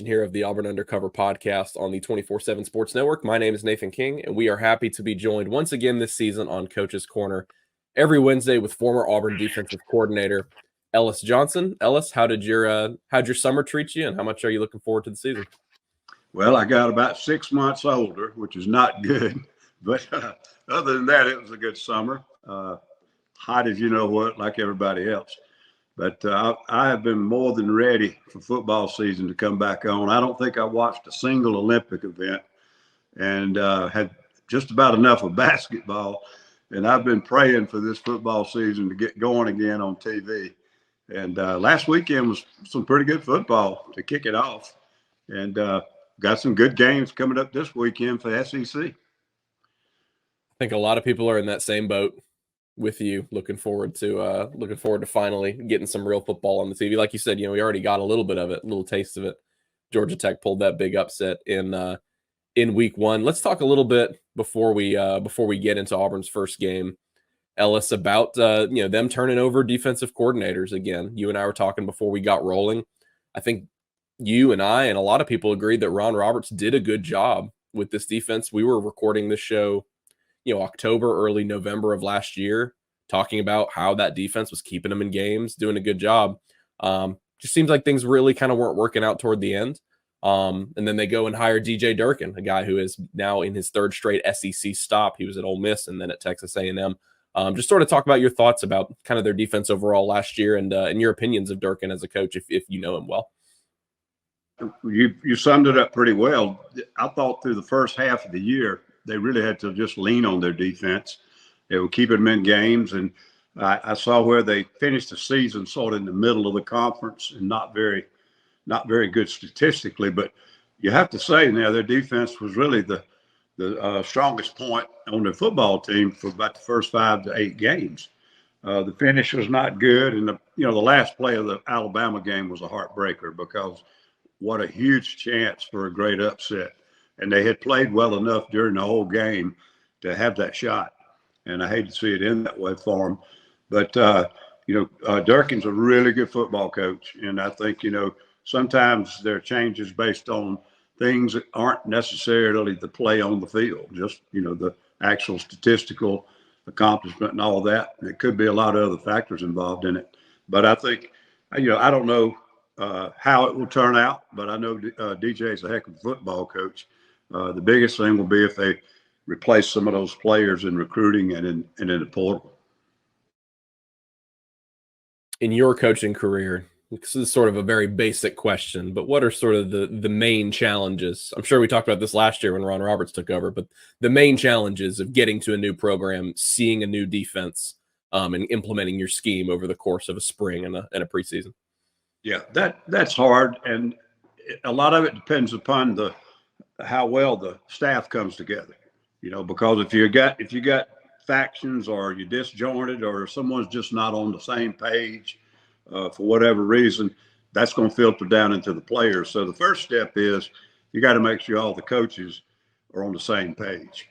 edition here of the Auburn Undercover podcast on the 24/7 Sports Network. My name is Nathan King, and we are happy to be joined once again this season on Coach's Corner every Wednesday with former Auburn defensive coordinator Ellis Johnson. Ellis, how'd your summer treat you, and how much are you looking forward to the season? Well, I got about 6 months older, which is not good, but other than that, it was a good summer. Hot as you know what, like everybody else. But I have been more than ready for football season to come back on. I don't think I watched a single Olympic event and had just about enough of basketball. And I've been praying for this football season to get going again on TV. And last weekend was some pretty good football to kick it off. And got some good games coming up this weekend for SEC. I think a lot of people are in that same boat with you, looking forward to finally getting some real football on the TV. Like you said, we already got a little bit of it, a little taste of it. Georgia Tech pulled that big upset in week one. Let's talk a little bit before we get into Auburn's first game, Ellis, about them turning over defensive coordinators again. You and I were talking before we got rolling. I think you and I and a lot of people agreed that Ron Roberts did a good job with this defense. We were recording this show October, early November of last year, talking about how that defense was keeping them in games, doing a good job. Just seems like things really kind of weren't working out toward the end. And then they go and hire DJ Durkin, a guy who is now in his third straight SEC stop. He was at Ole Miss and then at Texas A&M. Just sort of talk about your thoughts about kind of their defense overall last year and your opinions of Durkin as a coach, if you know him well. You summed it up pretty well. I thought through the first half of the year, they really had to just lean on their defense. They were keeping them in games. And I saw where they finished the season sort of in the middle of the conference and not very good statistically. But you have to say now their defense was really the strongest point on their football team for about the first 5 to 8 games. The finish was not good. And the last play of the Alabama game was a heartbreaker because what a huge chance for a great upset. And they had played well enough during the whole game to have that shot. And I hate to see it end that way for them. But, Durkin's a really good football coach. And I think, sometimes there are changes based on things that aren't necessarily the play on the field, just, the actual statistical accomplishment and all that. And it could be a lot of other factors involved in it. But I think, I don't know how it will turn out, but I know DJ's a heck of a football coach. The biggest thing will be if they replace some of those players in recruiting and in the portal. In your coaching career, this is sort of a very basic question, but what are sort of the main challenges? I'm sure we talked about this last year when Ron Roberts took over, but the main challenges of getting to a new program, seeing a new defense, and implementing your scheme over the course of a spring and a preseason. Yeah, that's hard, and a lot of it depends upon how well the staff comes together. Because if you got factions or you're disjointed or someone's just not on the same page for whatever reason, that's going to filter down into the players. So the first step is you got to make sure all the coaches are on the same page,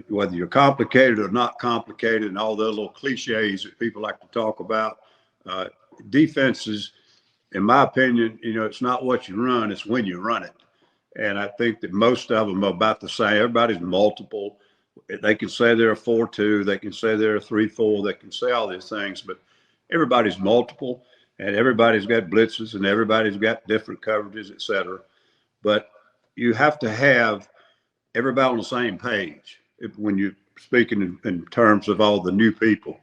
whether you're complicated or not complicated, and all the little cliches that people like to talk about. Defenses, in my opinion, it's not what you run, it's when you run it. And I think that most of them are about the same. Everybody's multiple. They can say they're a 4-2. They can say they're a 3-4. They can say all these things, but everybody's multiple, and everybody's got blitzes, and everybody's got different coverages, et cetera. But you have to have everybody on the same page when you're speaking in terms of all the new people.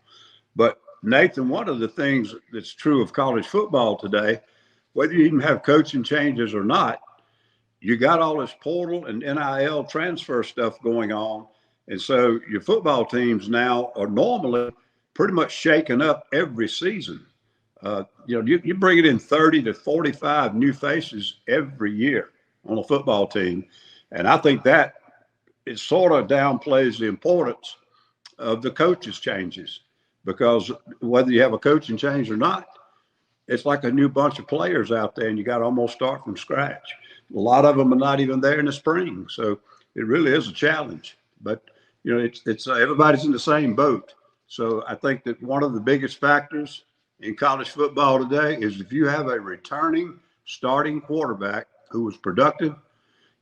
But, Nathan, one of the things that's true of college football today, whether you even have coaching changes or not, you got all this portal and NIL transfer stuff going on. And so your football teams now are normally pretty much shaken up every season. You bring it in 30 to 45 new faces every year on a football team. And I think that it sort of downplays the importance of the coaches changes, because whether you have a coaching change or not, it's like a new bunch of players out there and you got to almost start from scratch. A lot of them are not even there in the spring. So it really is a challenge, but it's everybody's in the same boat. So I think that one of the biggest factors in college football today is if you have a returning starting quarterback who was productive,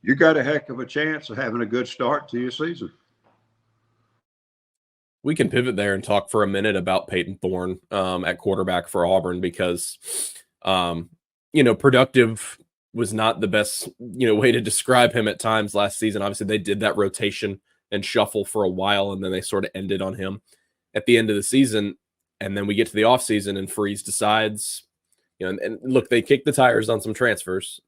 you got a heck of a chance of having a good start to your season. We can pivot there and talk for a minute about Peyton Thorne at quarterback for Auburn because, productive was not the best, way to describe him at times last season. Obviously, they did that rotation and shuffle for a while, and then they sort of ended on him at the end of the season. And then we get to the offseason and Freeze decides, and look, they kicked the tires on some transfers,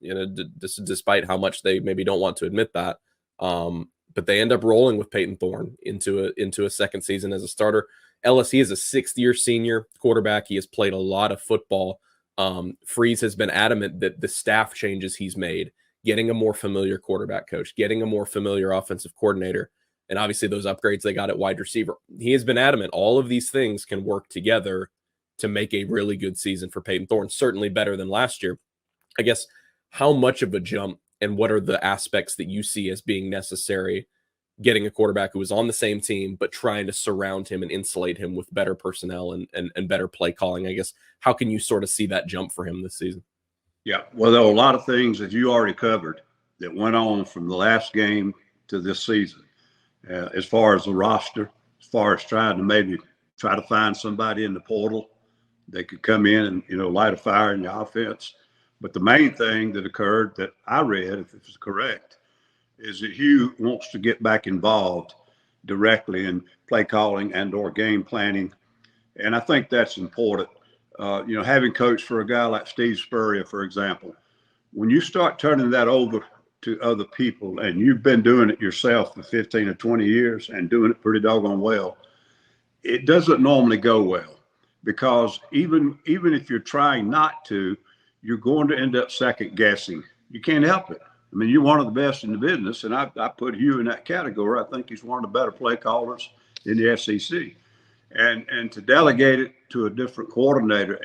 despite how much they maybe don't want to admit that. But they end up rolling with Peyton Thorne into a second season as a starter. Ellis, he is a sixth-year senior quarterback. He has played a lot of football. Freeze has been adamant that the staff changes he's made, getting a more familiar quarterback coach, getting a more familiar offensive coordinator, and obviously those upgrades they got at wide receiver. He has been adamant all of these things can work together to make a really good season for Peyton Thorne, certainly better than last year. I guess, how much of a jump and what are the aspects that you see as being necessary getting a quarterback who was on the same team, but trying to surround him and insulate him with better personnel and better play calling? I guess, how can you sort of see that jump for him this season? Yeah, well, there were a lot of things that you already covered that went on from the last game to this season. As far as the roster, as far as trying to maybe try to find somebody in the portal that could come in and, light a fire in the offense. But the main thing that occurred that I read, if it's correct, is that Hugh wants to get back involved directly in play calling and or game planning. And I think that's important. Having coached for a guy like Steve Spurrier, for example, when you start turning that over to other people and you've been doing it yourself for 15 or 20 years and doing it pretty doggone well, it doesn't normally go well because even if you're trying not to, you're going to end up second guessing. You can't help it. I mean, you're one of the best in the business, and I put Hugh in that category. I think he's one of the better play callers in the SEC. And to delegate it to a different coordinator,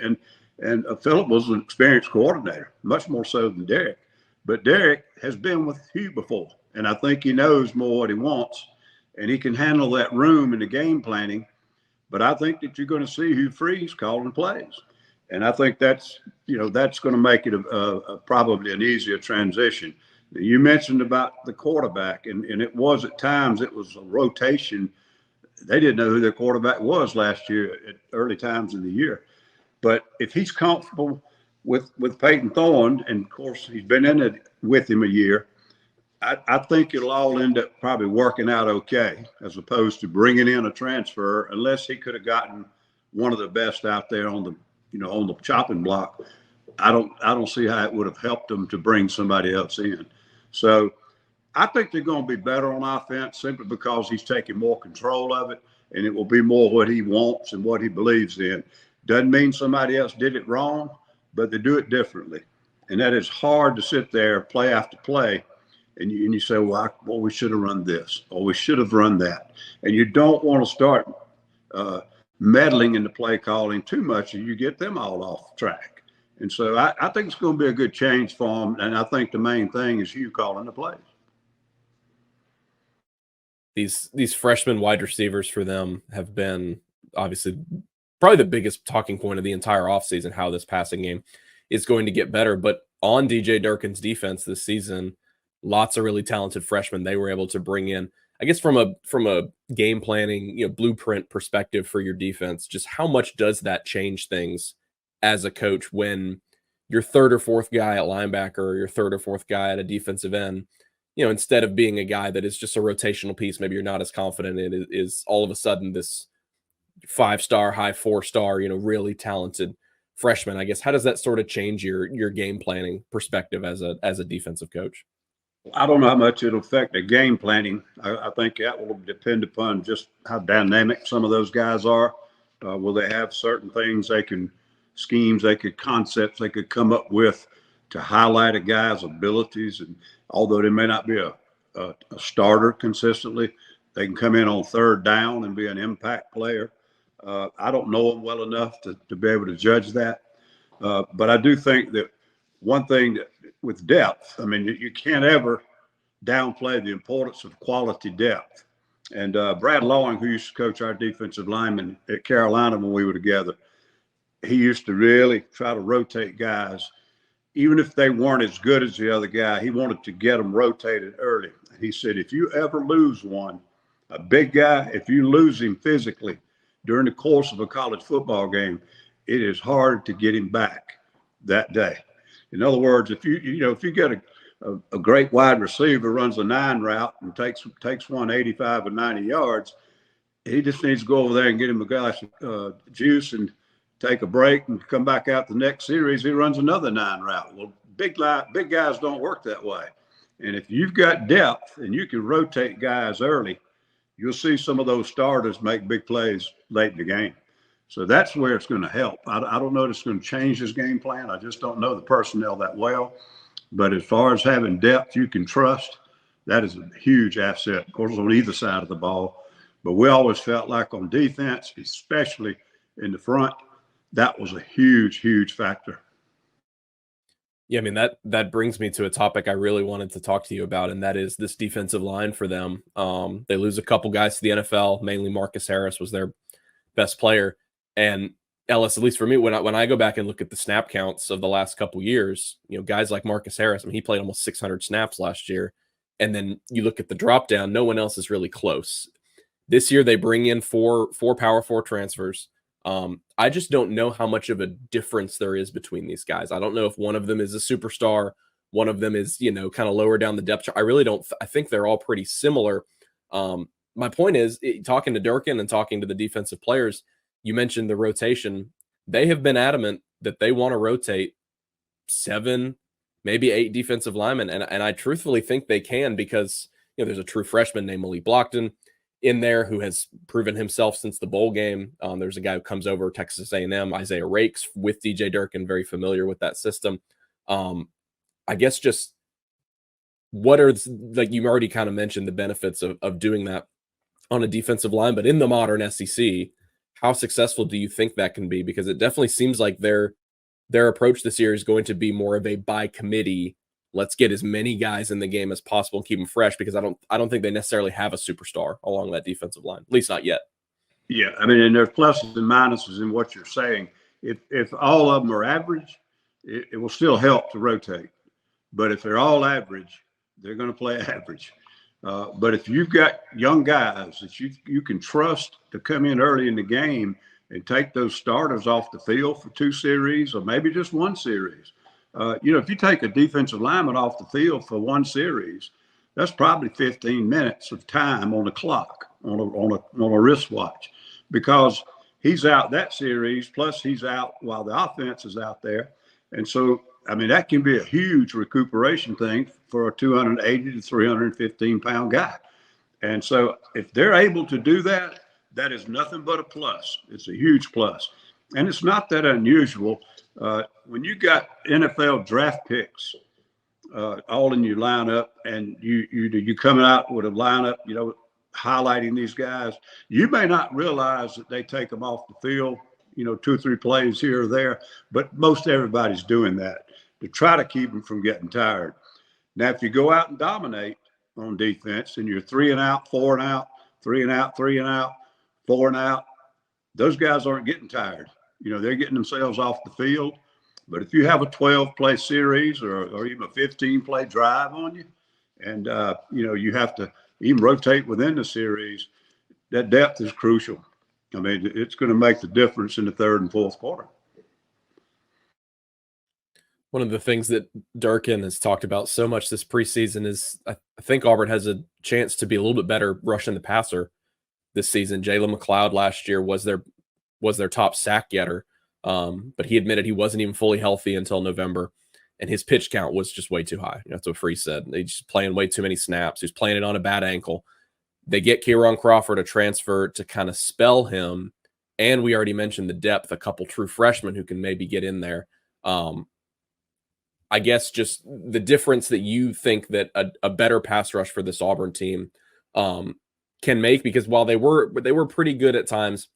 and Phillip was an experienced coordinator, much more so than Derek. But Derek has been with Hugh before, and I think he knows more what he wants, and he can handle that room in the game planning. But I think that you're going to see Hugh Freeze calling plays. And I think that's going to make it probably an easier transition. You mentioned about the quarterback, and it was at times it was a rotation. They didn't know who their quarterback was last year at early times in the year. But if he's comfortable with Peyton Thorne, and of course he's been in it with him a year, I think it'll all end up probably working out okay, as opposed to bringing in a transfer, unless he could have gotten one of the best out there on the chopping block. I don't see how it would have helped them to bring somebody else in. So I think they're going to be better on offense simply because he's taking more control of it, and it will be more what he wants and what he believes in. Doesn't mean somebody else did it wrong, but they do it differently. And that is hard to sit there play after play, and you say, well, we should have run this, or we should have run that. And you don't want to start meddling in the play calling too much, and you get them all off track. And so I think it's going to be a good change for them, and I think the main thing is you calling the plays. These freshman wide receivers for them have been obviously probably the biggest talking point of the entire offseason, how this passing game is going to get better. But on DJ Durkin's defense this season, lots of really talented freshmen they were able to bring in. I guess from a game planning, blueprint perspective for your defense, just how much does that change things as a coach when your third or fourth guy at linebacker or your third or fourth guy at a defensive end, instead of being a guy that is just a rotational piece, maybe you're not as confident in, is all of a sudden this 5-star, high 4-star, really talented freshman. I guess, how does that sort of change your game planning perspective as a defensive coach? I don't know how much it'll affect the game planning. I think that will depend upon just how dynamic some of those guys are. Will they have certain things schemes, concepts they could come up with to highlight a guy's abilities? And although they may not be a starter consistently, they can come in on third down and be an impact player. I don't know them well enough to be able to judge that. But I do think that one thing that with depth, I mean, you can't ever downplay the importance of quality depth. And Brad Lawing, who used to coach our defensive lineman at Carolina when we were together, he used to really try to rotate guys, even if they weren't as good as the other guy, he wanted to get them rotated early. He said, if you ever lose one, a big guy, if you lose him physically during the course of a college football game, it is hard to get him back that day. In other words, if you get a great wide receiver, runs a 9 route and takes one 85 or 90 yards, he just needs to go over there and get him a glass of juice and take a break and come back out the next series. He runs another 9 route. Well, big guys don't work that way. And if you've got depth and you can rotate guys early, you'll see some of those starters make big plays late in the game. So that's where it's going to help. I don't know if it's going to change his game plan. I just don't know the personnel that well. But as far as having depth you can trust, that is a huge asset, of course, on either side of the ball. But we always felt like on defense, especially in the front, that was a huge, huge factor. Yeah, I mean, that brings me to a topic I really wanted to talk to you about, and that is this defensive line for them. They lose a couple guys to the NFL, mainly Marcus Harris was their best player. And Ellis, at least for me, when I go back and look at the snap counts of the last couple years, guys like Marcus Harris, I mean, he played almost 600 snaps last year. And then you look at the drop down, no one else is really close. This year, they bring in four Power 4 transfers. I just don't know how much of a difference there is between these guys. I don't know if one of them is a superstar, one of them is, kind of lower down the depth chart. I really don't. I think they're all pretty similar. My point is, talking to Durkin and talking to the defensive players, you mentioned the rotation. They have been adamant that they want to rotate 7, maybe 8 defensive linemen, and I truthfully think they can because there's a true freshman named Malik Blockton in there who has proven himself since the bowl game. There's a guy who comes over, Texas A&M, Isaiah Rakes, with DJ Durkin, very familiar with that system. I guess just what are, like you already kind of mentioned, the benefits of doing that on a defensive line, but in the modern SEC, how successful do you think that can be? Because it definitely seems like their approach this year is going to be more of a by committee. Let's get as many guys in the game as possible and keep them fresh, because I don't think they necessarily have a superstar along that defensive line, at least not yet. Yeah, I mean, and there's pluses and minuses in what you're saying. If all of them are average, it will still help to rotate. But if they're all average, they're going to play average. But if you've got young guys that you can trust to come in early in the game and take those starters off the field for 2 series or maybe just 1 series, if you take a defensive lineman off the field for 1 series, that's probably 15 minutes of time on the clock, on a wristwatch, because he's out that series, plus he's out while the offense is out there. And so, I mean, that can be a huge recuperation thing for a 280 to 315 pound guy. And so if they're able to do that, that is nothing but a plus. It's a huge plus. And it's not that unusual. When you got NFL draft picks all in your lineup, and you coming out with a lineup, highlighting these guys, you may not realize that they take them off the field, 2 or 3 plays here or there, but most everybody's doing that to try to keep them from getting tired. Now, if you go out and dominate on defense and you're 3 and out, 4 and out, 3 and out, 3 and out, 4 and out, those guys aren't getting tired. They're getting themselves off the field. But if you have a 12-play series or even a 15-play drive on you, and, you have to even rotate within the series, that depth is crucial. I mean, it's going to make the difference in the 3rd and 4th quarter. One of the things that Durkin has talked about so much this preseason is I think Auburn has a chance to be a little bit better rushing the passer this season. Jalen McLeod last year was their top sack getter, but he admitted he wasn't even fully healthy until November, and his pitch count was just way too high. That's what Free said. He's just playing way too many snaps. He's playing it on a bad ankle. They get Kieran Crawford a transfer to kind of spell him, and we already mentioned the depth, a couple true freshmen who can maybe get in there. I guess just the difference that you think that a better pass rush for this Auburn team can make, because while they were pretty good at times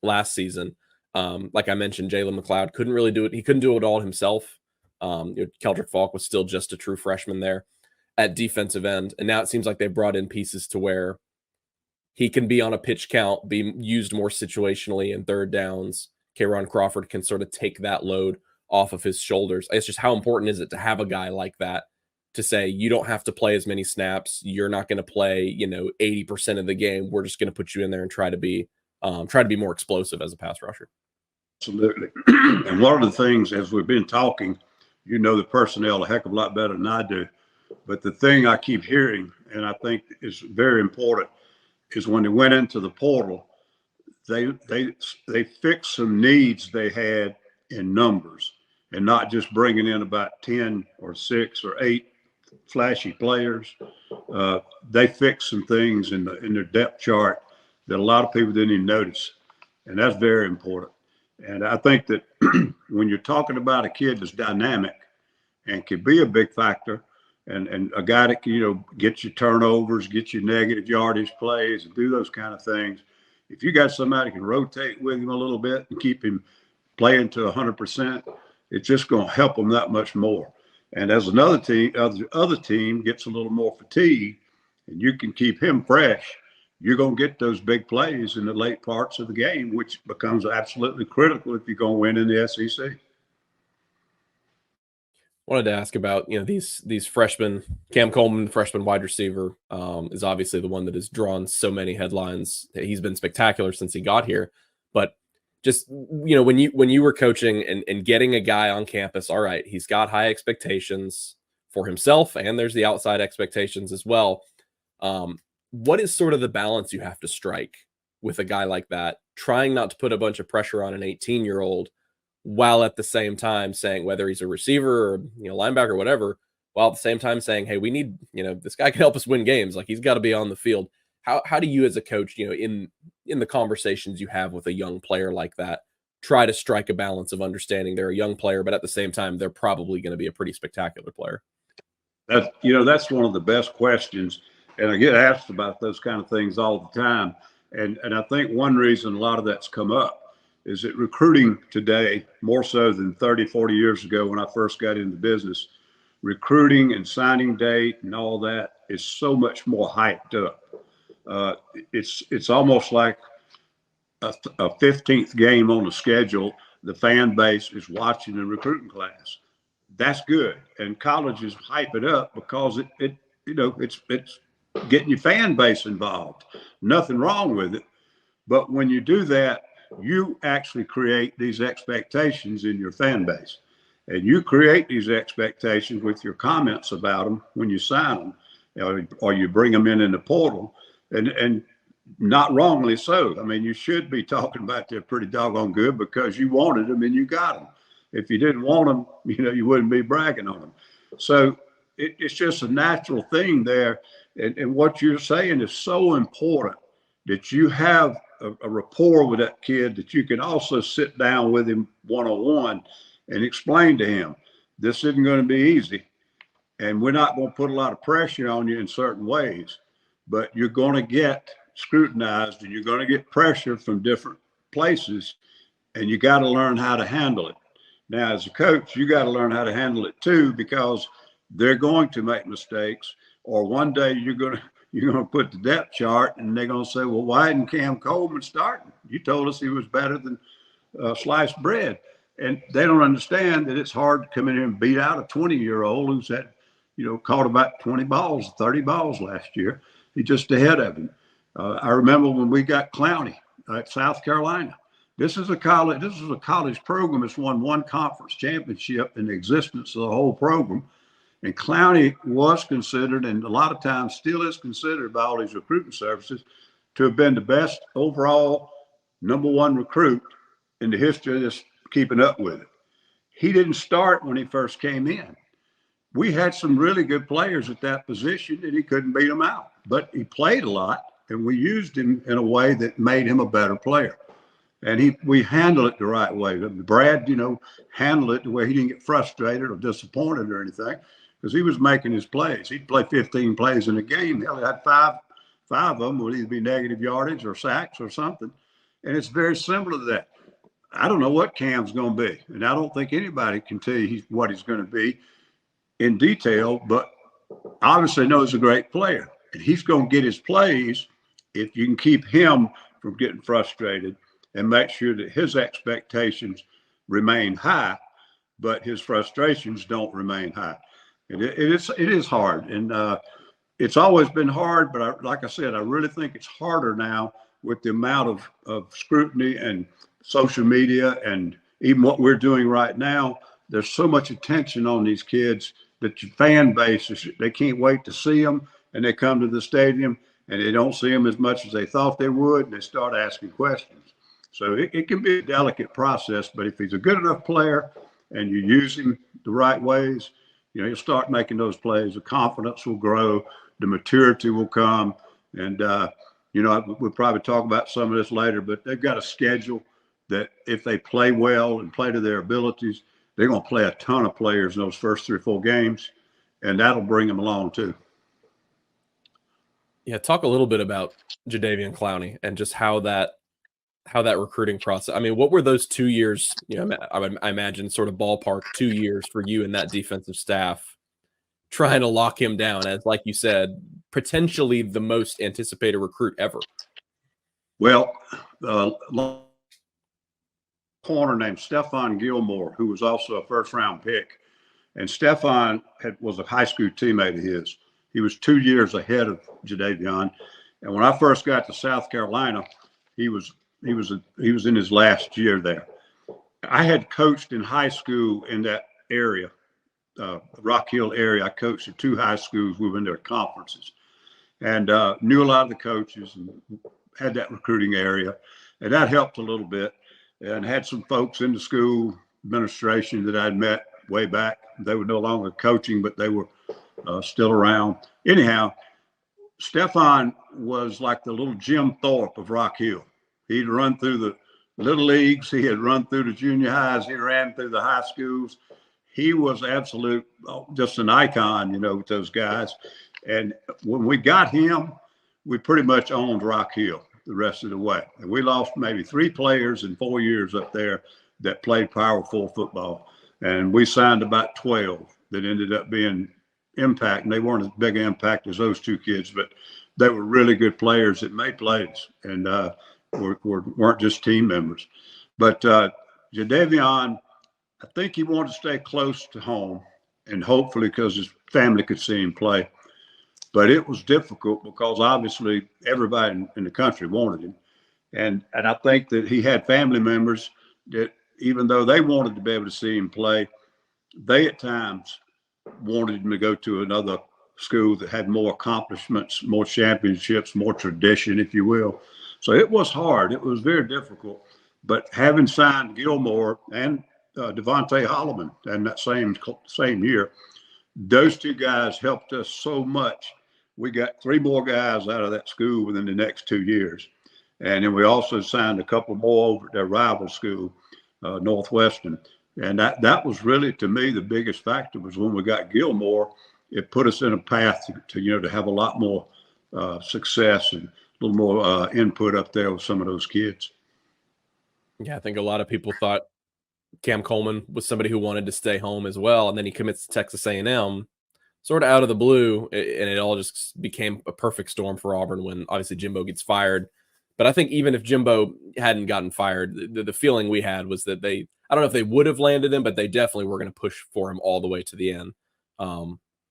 last season, like I mentioned, Jalen McLeod couldn't really do it. He couldn't do it all himself. Keldrick Falk was still just a true freshman there at defensive end. And now it seems like they brought in pieces to where he can be on a pitch count, be used more situationally in 3rd downs. Kieran Crawford can sort of take that load off of his shoulders. It's just how important is it to have a guy like that to say, you don't have to play as many snaps. You're not going to play, 80% of the game. We're just going to put you in there and try to be more explosive as a pass rusher. Absolutely. And one of the things, as we've been talking, the personnel a heck of a lot better than I do. But the thing I keep hearing, and I think is very important, is when they went into the portal, they fixed some needs they had in numbers, and not just bringing in about 10 or 6 or 8 flashy players. They fixed some things in their depth chart that a lot of people didn't even notice, and that's very important. And I think that when you're talking about a kid that's dynamic and can be a big factor, and a guy that can, get you turnovers, get you negative yardage plays, and do those kind of things, if you got somebody who can rotate with him a little bit and keep him playing to 100%, it's just going to help him that much more. And as another team, other team gets a little more fatigued, and you can keep him fresh, you're going to get those big plays in the late parts of the game, which becomes absolutely critical if you're going to win in the SEC. Wanted to ask about these freshmen. Cam Coleman, freshman wide receiver, is obviously the one that has drawn so many headlines. He's been spectacular since he got here, but just when you were coaching and getting a guy on campus, all right, he's got high expectations for himself, and there's the outside expectations as well. What is sort of the balance you have to strike with a guy like that, trying not to put a bunch of pressure on an 18-year-old, while at the same time saying, whether he's a receiver or linebacker or whatever, while at the same time saying, hey, we need, this guy can help us win games. Like, he's got to be on the field. How do you as a coach, in the conversations you have with a young player like that, try to strike a balance of understanding they're a young player, but at the same time, they're probably going to be a pretty spectacular player? That's one of the best questions. And I get asked about those kind of things all the time. And I think one reason a lot of that's come up is that recruiting today, more so than 30, 40 years ago when I first got into business, recruiting and signing date and all that is so much more hyped up. It's almost like a 15th game on the schedule. The fan base is watching the recruiting class. That's good. And colleges hype it up because it's getting your fan base involved. Nothing wrong with it. But when you do that, you actually create these expectations in your fan base. And you create these expectations with your comments about them when you sign them, or you bring them in the portal, and not wrongly so. I mean, you should be talking about they're pretty doggone good because you wanted them and you got them. If you didn't want them, you wouldn't be bragging on them. So it's just a natural thing there. And what you're saying is so important, that you have a rapport with that kid, that you can also sit down with him one-on-one and explain to him, this isn't going to be easy, and we're not going to put a lot of pressure on you in certain ways, but you're going to get scrutinized and you're going to get pressure from different places, and you got to learn how to handle it. Now, as a coach, you got to learn how to handle it too, because they're going to make mistakes, or one day you're going to put the depth chart and they're going to say, well, why isn't Cam Coleman starting? You told us he was better than sliced bread. And they don't understand that it's hard to come in here and beat out a 20-year-old who's had, caught about 20 balls, 30 balls last year. He's just ahead of him. I remember when we got Clowney at South Carolina. This is a college program that's won one conference championship in the existence of the whole program. And Clowney was considered, and a lot of times still is considered by all these recruiting services, to have been the best overall #1 recruit in the history of this, keeping up with it. He didn't start when he first came in. We had some really good players at that position, and he couldn't beat them out. But he played a lot, and we used him in a way that made him a better player. And we handled it the right way. Brad, handled it the way he didn't get frustrated or disappointed or anything, because he was making his plays. He'd play 15 plays in a game. He only had five of them would either be negative yardage or sacks or something. And it's very similar to that. I don't know what Cam's going to be, and I don't think anybody can tell you what he's going to be in detail, but obviously knows he's a great player. And he's going to get his plays if you can keep him from getting frustrated and make sure that his expectations remain high. but his frustrations don't remain high. And it is hard, and it's always been hard. But like I said, I really think it's harder now with the amount of scrutiny and social media, and even what we're doing right now. There's so much attention on these kids that your fan base they can't wait to see them, and they come to the stadium and they don't see them as much as they thought they would, and they start asking questions. So it can be a delicate process, but if he's a good enough player and you use him the right ways, you'll start making those plays. The confidence will grow, the maturity will come, and we'll probably talk about some of this later, but they've got a schedule that if they play well and play to their abilities, they're going to play a ton of players in those first 3 or 4 games, and that'll bring them along too. Yeah, talk a little bit about Jadeveon Clowney and just how that recruiting process. I mean, what were those 2 years? I imagine sort of ballpark 2 years for you and that defensive staff trying to lock him down as, like you said, potentially the most anticipated recruit ever. Well, corner named Stephon Gilmore, who was also a first-round pick, and Stephon was a high school teammate of his. He was 2 years ahead of Jadeveon, and when I first got to South Carolina, he was in his last year there. I had coached in high school in that area, Rock Hill area. I coached at 2 high schools. We went to conferences, and knew a lot of the coaches and had that recruiting area, and that helped a little bit. And had some folks in the school administration that I'd met way back. They were no longer coaching, but they were still around. Anyhow, Stephon was like the little Jim Thorpe of Rock Hill. He'd run through the little leagues. He had run through the junior highs. He ran through the high schools. He was absolute, just an icon, with those guys. And when we got him, we pretty much owned Rock Hill the rest of the way. And we lost maybe 3 players in 4 years up there that played Power 4 football. And we signed about 12 that ended up being impact. And they weren't as big an impact as those 2 kids, but they were really good players that made plays and weren't just team members. But Jadeveon, I think he wanted to stay close to home, and hopefully because his family could see him play. But it was difficult because obviously everybody in the country wanted him. And I think that he had family members that, even though they wanted to be able to see him play, they at times wanted him to go to another school that had more accomplishments, more championships, more tradition, if you will. So it was hard. It was very difficult. But having signed Gilmore and Devontae Holloman in that same year, those 2 guys helped us so much. We got 3 more guys out of that school within the next 2 years. And then we also signed a couple more over at their rival school, Northwestern. And that was really, to me, the biggest factor was when we got Gilmore. It put us in a path to have a lot more success and a little more input up there with some of those kids. Yeah, I think a lot of people thought Cam Coleman was somebody who wanted to stay home as well, and then he commits to Texas A&M, sort of out of the blue, and it all just became a perfect storm for Auburn when obviously Jimbo gets fired. But I think even if Jimbo hadn't gotten fired, the feeling we had was that I don't know if they would have landed him, but they definitely were going to push for him all the way to the end.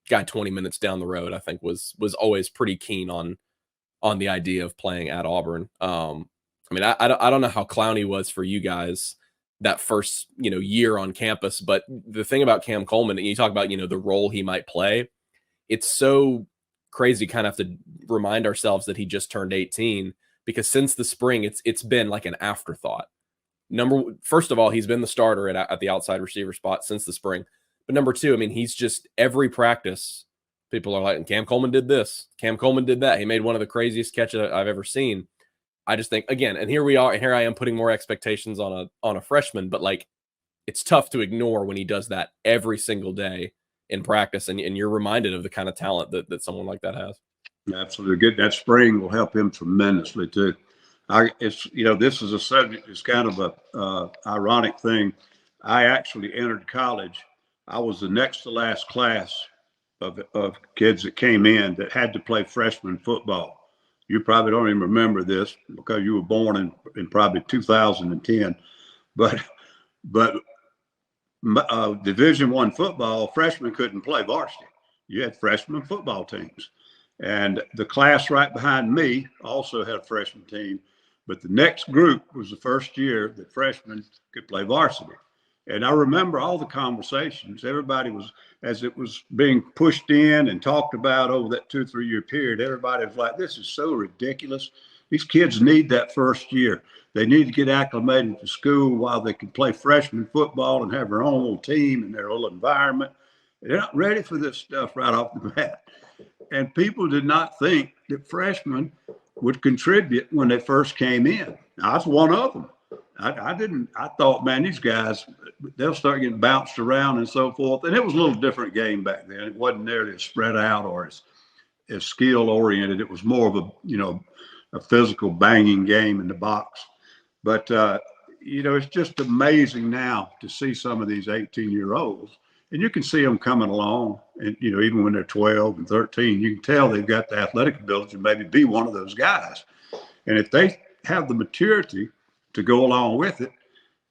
Guy 20 minutes down the road, I think was always pretty keen on the idea of playing at Auburn. I mean, I don't know how Clowney was for you guys that first, year on campus, but the thing about Cam Coleman, and you talk about, the role he might play, it's so crazy kind of have to remind ourselves that he just turned 18, because since the spring, it's been like an afterthought. First of all, he's been the starter at the outside receiver spot since the spring. But number 2, I mean, he's just every practice, people are like, Cam Coleman did this, Cam Coleman did that. He made one of the craziest catches I've ever seen. I just think, again, and here we are, and here I am putting more expectations on a freshman, but like, it's tough to ignore when he does that every single day in practice, and you're reminded of the kind of talent that someone like that has. Absolutely. Good. That spring will help him tremendously too. This is a subject. It's kind of a ironic thing. I actually entered college. I was the next to last class of kids that came in that had to play freshman football. You probably don't even remember this because you were born in probably 2010, but Division I football, freshmen couldn't play varsity. You had freshman football teams. And the class right behind me also had a freshman team. But the next group was the first year that freshmen could play varsity. And I remember all the conversations. Everybody was, as it was being pushed in and talked about over that 2 or 3 year period, everybody was like, this is so ridiculous. These kids need that first year. They need to get acclimated to school while they can play freshman football and have their own little team and their little environment. They're not ready for this stuff right off the bat. And people did not think that freshmen would contribute when they first came in. I was one of them. I thought, man, these guys, they'll start getting bounced around and so forth. And it was a little different game back then. It wasn't nearly as spread out or as skill oriented. It was more of a physical banging game in the box. But, it's just amazing now to see some of these 18-year-olds. And you can see them coming along. And, even when they're 12 and 13, you can tell they've got the athletic ability to maybe be one of those guys. And if they have the maturity to go along with it,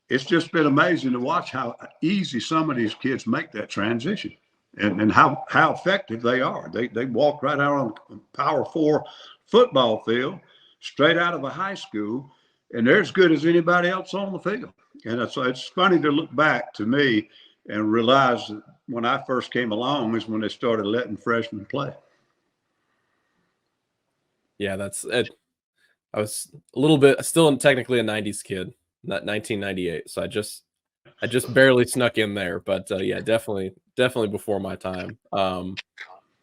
it's just been amazing to watch how easy some of these kids make that transition and how effective they are. They walk right out on a Power 4 football field, straight out of a high school, and they're as good as anybody else on the field. And so it's funny to look back to me and realize that when I first came along is when they started letting freshmen play. Yeah, that's it. I was a little bit still technically a 90s kid, not 1998. So I just barely snuck in there, but yeah, definitely before my time.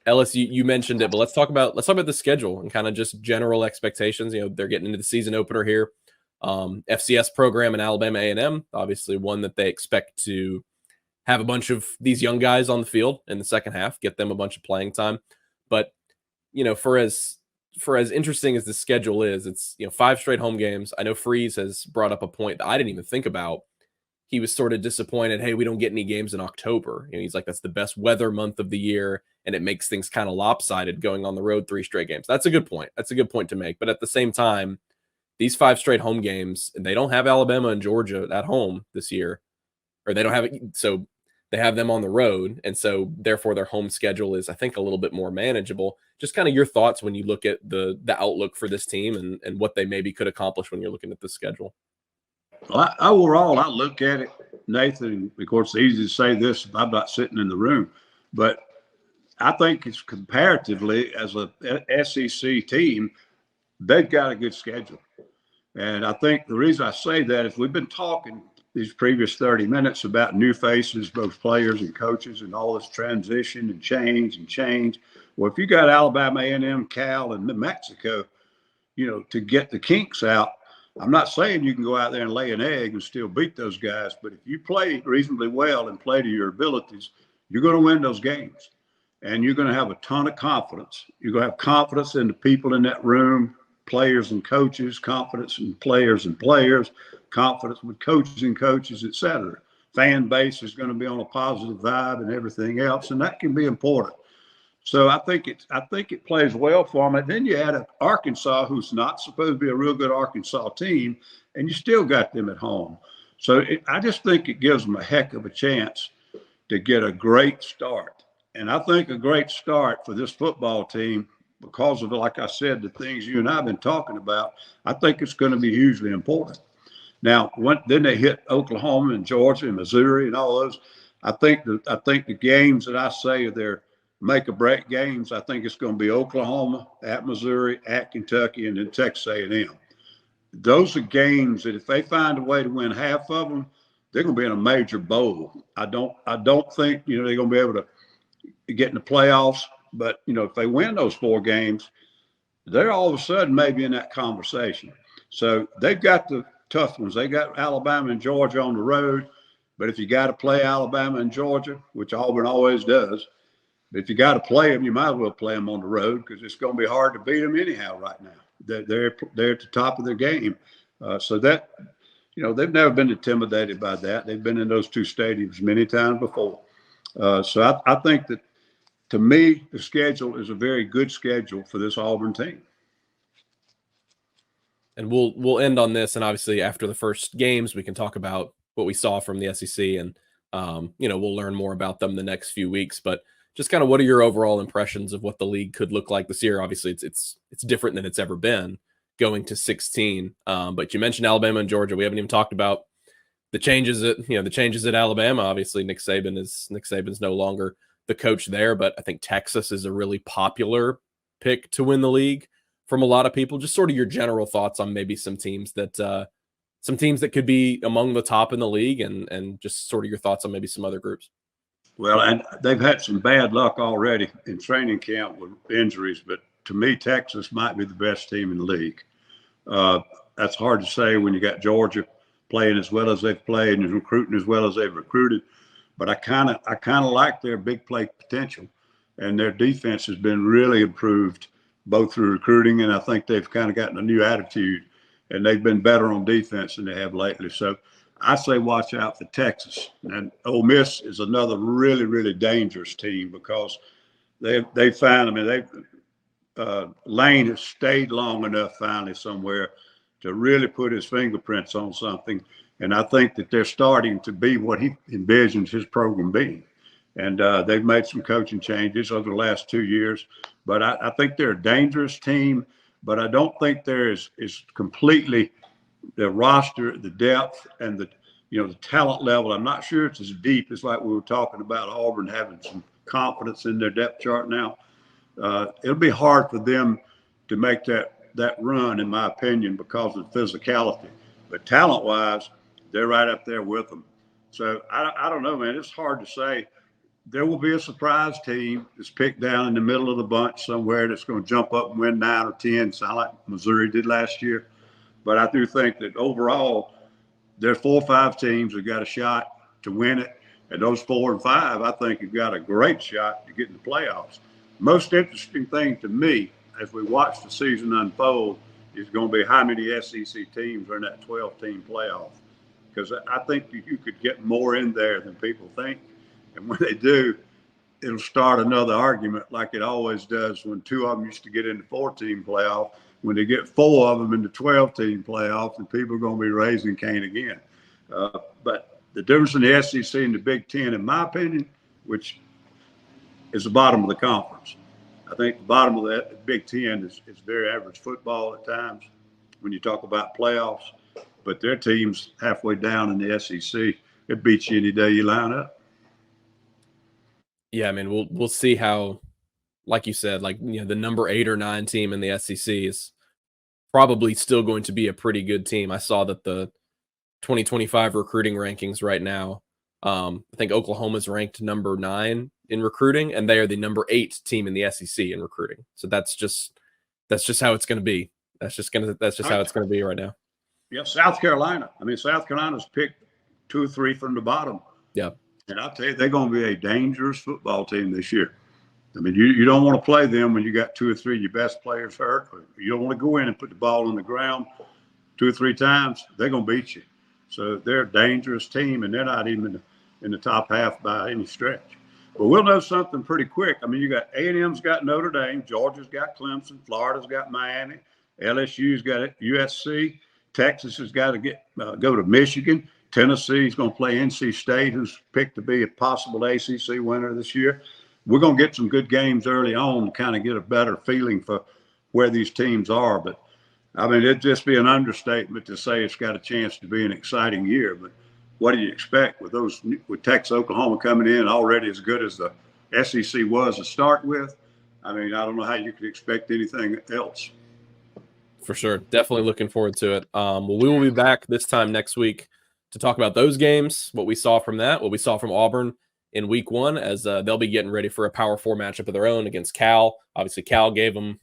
Ellis, you mentioned it, but let's talk about the schedule and kind of just general expectations. They're getting into the season opener here. FCS program in Alabama A&M, obviously one that they expect to have a bunch of these young guys on the field in the second half, get them a bunch of playing time. But, for as interesting as the schedule is, it's 5 straight home games. I know Freeze has brought up a point that I didn't even think about. He was sort of disappointed, hey, we don't get any games in October. He's like, that's the best weather month of the year, and it makes things kind of lopsided going on the road 3 straight games. That's a good point. That's a good point to make. But at the same time, these 5 straight home games, they don't have Alabama and Georgia at home this year, or they don't have it. So they have them on the road, and so therefore their home schedule is, I think, a little bit more manageable. Just kind of your thoughts when you look at the outlook for this team and what they maybe could accomplish when you're looking at the schedule. Well, overall, I look at it, Nathan, and of course, it's easy to say this if I'm not sitting in the room, but I think it's comparatively, as a SEC team, they've got a good schedule. And I think the reason I say that is we've been talking these previous 30 minutes about new faces, both players and coaches, and all this transition and change. Well, if you got Alabama, A&M, Cal, and New Mexico, to get the kinks out, I'm not saying you can go out there and lay an egg and still beat those guys, but if you play reasonably well and play to your abilities, you're going to win those games. And you're going to have a ton of confidence. You're going to have confidence in the people in that room, players and coaches, confidence in players and players, confidence with coaches, et cetera. Fan base is going to be on a positive vibe and everything else, and that can be important. So I think it plays well for them. And then you add Arkansas, who's not supposed to be a real good Arkansas team, and you still got them at home. So I just think it gives them a heck of a chance to get a great start. And I think a great start for this football team, because of, like I said, the things you and I have been talking about, I think it's going to be hugely important. Now, then they hit Oklahoma and Georgia and Missouri and all those. I think the games that I say are their make or break games, I think it's going to be Oklahoma, at Missouri, at Kentucky, and then Texas A&M. Those are games that if they find a way to win half of them, they're going to be in a major bowl. I don't think they're going to be able to get in the playoffs, but if they win those 4 games, they're all of a sudden maybe in that conversation. So they've got the tough ones. They got Alabama and Georgia on the road, but if you got to play Alabama and Georgia, which Auburn always does, but if you got to play them, you might as well play them on the road because it's going to be hard to beat them anyhow right now. They're at the top of their game. So that, they've never been intimidated by that. They've been in those 2 stadiums many times before. So I think that, to me, the schedule is a very good schedule for this Auburn team. And we'll end on this, and obviously after the first games, we can talk about what we saw from the SEC and We'll learn more about them the next few weeks, but just kind of what are your overall impressions of what the league could look like this year? Obviously, it's different than it's ever been going to 16. But you mentioned Alabama and Georgia. We haven't even talked about the changes at Alabama. Obviously, Nick Saban's no longer the coach there, but I think Texas is a really popular pick to win the league from a lot of people. Just sort of your general thoughts on maybe some teams that could be among the top in the league, and just sort of your thoughts on maybe some other groups. Well, and they've had some bad luck already in training camp with injuries, but to me, Texas might be the best team in the league. That's hard to say when you got Georgia playing as well as they've played and recruiting as well as they've recruited. But I kind of like their big play potential, and their defense has been really improved both through recruiting, and I think they've kind of gotten a new attitude, and they've been better on defense than they have lately. So I say watch out for Texas. And Ole Miss is another really, really dangerous team because they found, Lane has stayed long enough finally somewhere to really put his fingerprints on something. And I think that they're starting to be what he envisions his program being. And they've made some coaching changes over the last 2 years. But I think they're a dangerous team, but I don't think they're is completely the roster, the depth, and the talent level. I'm not sure it's as deep as like we were talking about Auburn having some confidence in their depth chart now. It'll be hard for them to make that run, in my opinion, because of the physicality. But talent-wise, they're right up there with them. So I don't know, man. It's hard to say. There will be a surprise team that's picked down in the middle of the bunch somewhere that's going to jump up and win 9 or 10, sound like Missouri did last year. But I do think that overall, there are 4 or 5 teams that got a shot to win it. And those 4 and 5, I think, have got a great shot to get in the playoffs. Most interesting thing to me as we watch the season unfold is going to be how many SEC teams are in that 12-team playoff. Because I think you could get more in there than people think. And when they do, it'll start another argument like it always does when 2 of them used to get in the 14 playoff. When they get 4 of them in the 12-team playoff, then people are going to be raising Cain again. But the difference in the SEC and the Big Ten, in my opinion, which is the bottom of the conference. I think the bottom of that Big Ten is very average football at times when you talk about playoffs. But their teams halfway down in the SEC, it beats you any day you line up. Yeah, I mean, we'll see how, like you said, the number 8 or 9 team in the SEC is probably still going to be a pretty good team. I saw that the 2025 recruiting rankings right now, I think Oklahoma's ranked number 9 in recruiting, and they are the number 8 team in the SEC in recruiting. So that's just how it's going to be. That's just how it's going to be right now. Yeah, South Carolina. I mean, South Carolina's picked 2 or 3 from the bottom. Yeah. And I'll tell you, they're going to be a dangerous football team this year. I mean, you don't want to play them when you got 2 or 3 of your best players hurt. You don't want to go in and put the ball on the ground 2 or 3 times. They're going to beat you. So they're a dangerous team, and they're not even in the top half by any stretch. But we'll know something pretty quick. I mean, you got A&M's got Notre Dame, Georgia's got Clemson, Florida's got Miami, LSU's got USC, Texas has got to go to Michigan. Tennessee's going to play NC State, who's picked to be a possible ACC winner this year. We're going to get some good games early on to kind of get a better feeling for where these teams are. But, I mean, it'd just be an understatement to say it's got a chance to be an exciting year. But what do you expect with Texas, Oklahoma coming in already as good as the SEC was to start with? I mean, I don't know how you could expect anything else. For sure. Definitely looking forward to it. Well, we will be back this time next week to talk about those games, what we saw from that, what we saw from Auburn in week 1, as they'll be getting ready for a Power 4 matchup of their own against Cal. Obviously, Cal gave them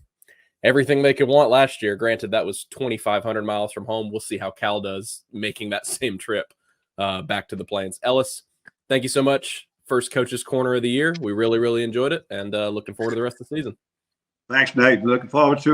everything they could want last year. Granted, that was 2,500 miles from home. We'll see how Cal does making that same trip back to the Plains. Ellis, thank you so much. First Coach's Corner of the year. We really, really enjoyed it, and looking forward to the rest of the season. Thanks, Nate. Looking forward to it.